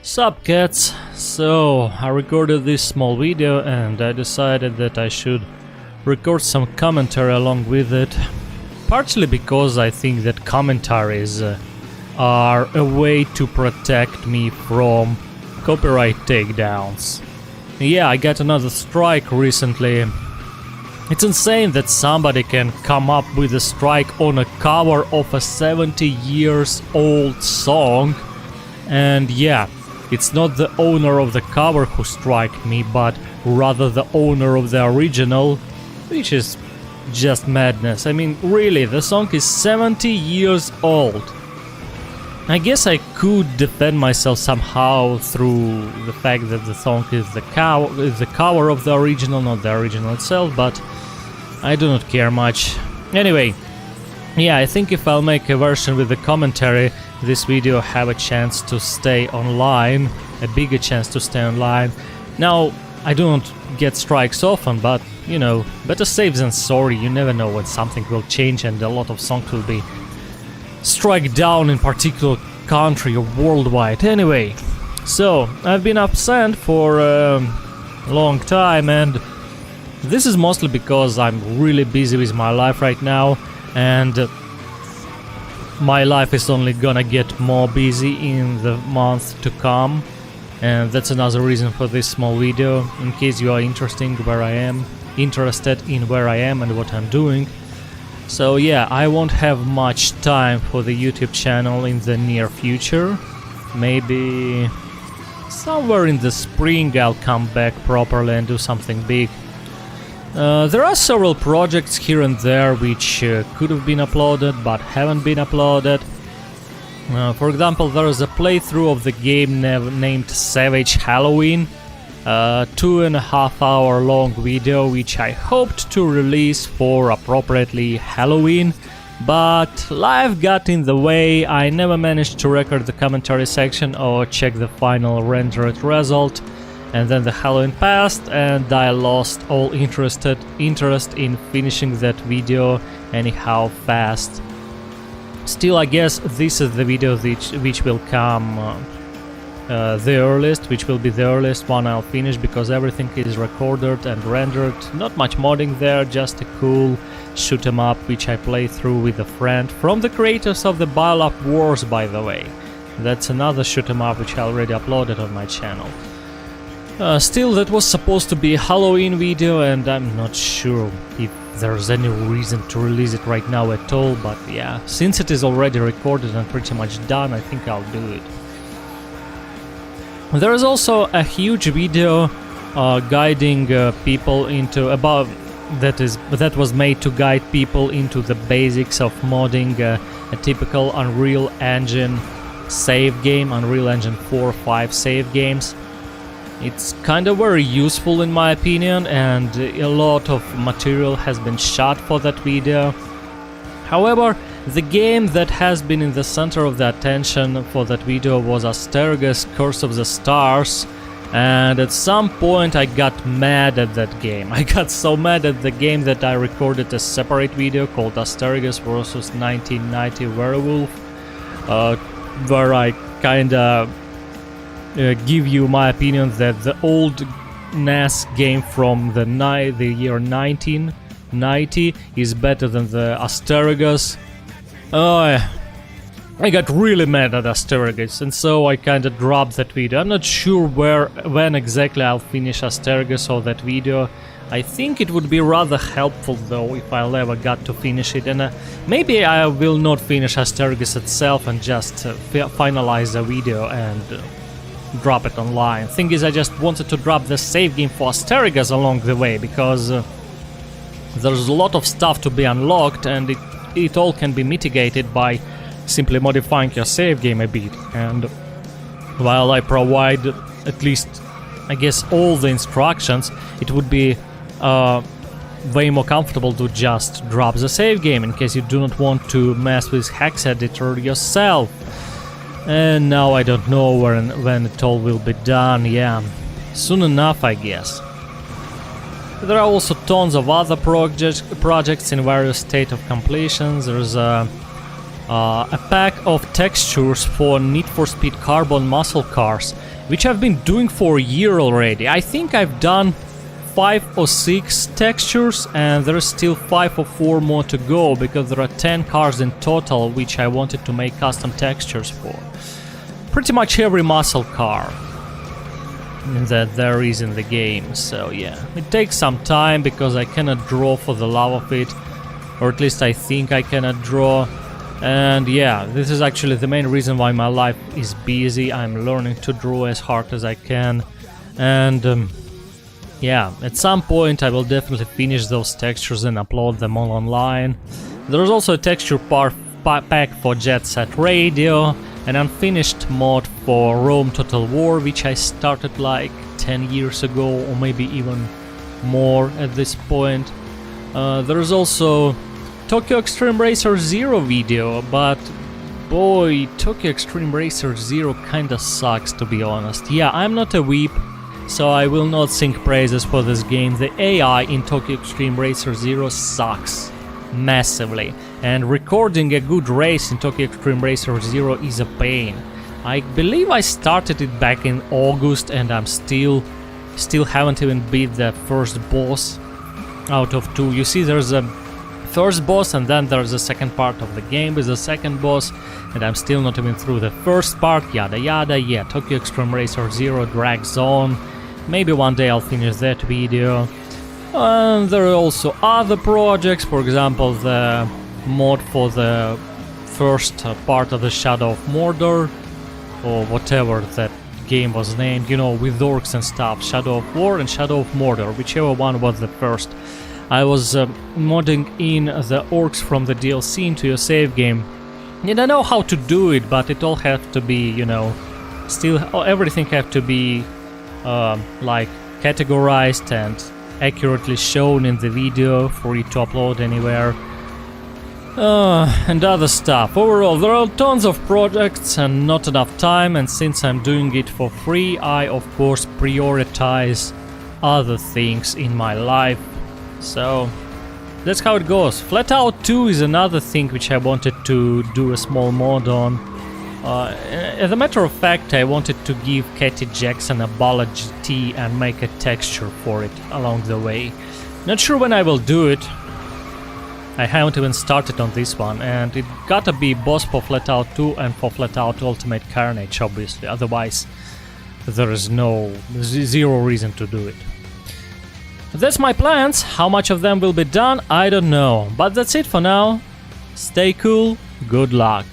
Sup cats, so I recorded this small video and I decided that I should record some commentary along with it, partially because I think that commentaries are a way to protect me from copyright takedowns. Yeah, I got another strike recently. It's insane that somebody can come up with a strike on a cover of a 70 years old song, and yeah, it's not the owner of the cover who struck me, but rather the owner of the original, which is just madness. I mean, really, the song is 70 years old. I guess I could defend myself somehow through the fact that the song is the cover of the original, not the original itself, but I do not care much. Anyway, yeah, I think if I'll make a version with the commentary, this video have a chance to stay online, a bigger chance to stay online. Now, I don't get strikes often, but, you know, better safe than sorry. You never know when something will change and a lot of songs will be struck down in particular country or worldwide. Anyway, so, I've been absent for a long time, and this is mostly because I'm really busy with my life right now, and my life is only gonna get more busy in the month to come, and that's another reason for this small video, in case you are interested in where I am and what I'm doing. So yeah, I won't have much time for the YouTube channel in the near future. Maybe somewhere in the spring I'll come back properly and do something big. There are several projects here and there which could have been uploaded but haven't been uploaded. For example, there is a playthrough of the game named Savage Halloween, a 2.5 hour long video which I hoped to release for appropriately Halloween, but life got in the way. I never managed to record the commentary section or check the final rendered result. And then the Halloween passed and I lost all interest in finishing that video anyhow fast. Still, I guess this is the video which will come the earliest, which will be the earliest one I'll finish, because everything is recorded and rendered. Not much modding there, just a cool shoot 'em up which I played through with a friend from the creators of the Bile-Up Wars, by the way. That's another shoot 'em up which I already uploaded on my channel. Still, that was supposed to be a Halloween video, and I'm not sure if there's any reason to release it right now at all, but yeah, since it is already recorded and pretty much done, I think I'll do it. There is also a huge video guiding people into that was made to guide people into the basics of modding a typical Unreal Engine save game, Unreal Engine 4, 5 save games. It's kind of very useful in my opinion, and a lot of material has been shot for that video. However, the game that has been in the center of the attention for that video was Asterigos Curse of the Stars, and at some point I got mad at that game. I got so mad at the game that I recorded a separate video called Asterigos vs 1990 Werewolf, where I kinda give you my opinion that the old NES game from the year 1990 is better than the Asterigos. I got really mad at Asterigos, and so I kinda dropped that video. I'm not sure when exactly I'll finish Asterigos or that video. I think it would be rather helpful though if I'll ever got to finish it, and maybe I will not finish Asterigos itself and just finalize the video and drop it online. Thing is, I just wanted to drop the save game for Asterigos along the way, because there's a lot of stuff to be unlocked, and it all can be mitigated by simply modifying your save game a bit. And while I provide at least, I guess, all the instructions, it would be way more comfortable to just drop the save game in case you do not want to mess with Hex Editor yourself. And now I don't know when it all will be done. Yeah, soon enough, I guess. There are also tons of other projects in various state of completion. There's a a pack of textures for Need for Speed Carbon muscle cars, which I've been doing for a year already. I think I've done 5 or 6 textures, and there is still 5 or 4 more to go, because there are 10 cars in total which I wanted to make custom textures for. Pretty much every muscle car that there is in the game, so yeah. It takes some time because I cannot draw for the love of it, or at least I think I cannot draw. And yeah, this is actually the main reason why my life is busy. I'm learning to draw as hard as I can, and yeah, at some point I will definitely finish those textures and upload them all online. There's also a texture pack for Jet Set Radio, an unfinished mod for Rome Total War, which I started like 10 years ago, or maybe even more at this point. There's also Tokyo Extreme Racer Zero video, but boy, Tokyo Extreme Racer Zero kinda sucks, to be honest. Yeah, I'm not a weep, so I will not sing praises for this game. The AI in Tokyo Extreme Racer Zero sucks massively, and recording a good race in Tokyo Extreme Racer Zero is a pain. I believe I started it back in August, and I'm still haven't even beat the first boss out of 2. You see, there's a first boss, and then there's the second part of the game with the second boss, and I'm still not even through the first part, yada yada. Yeah, Tokyo Extreme Racer Zero drags on. Maybe one day I'll finish that video. And there are also other projects, for example the mod for the first part of the Shadow of Mordor, or whatever that game was named, you know, with orcs and stuff, Shadow of War and Shadow of Mordor, whichever one was the first. I was modding in the orcs from the DLC into your save game. And I know how to do it, but it all have to be, you know, everything have to be like categorized and accurately shown in the video for it to upload anywhere. And other stuff. Overall, there are tons of projects and not enough time, and since I'm doing it for free, I of course prioritize other things in my life. So that's how it goes. Flatout 2 is another thing which I wanted to do a small mod on. As a matter of fact, I wanted to give Katie Jackson a Bala GT and make a texture for it along the way. Not sure when I will do it. I haven't even started on this one, and it gotta be both for Flatout 2 and for Flatout Ultimate Carnage, obviously. Otherwise, there is zero reason to do it. That's my plans. How much of them will be done, I don't know. But that's it for now. Stay cool, good luck.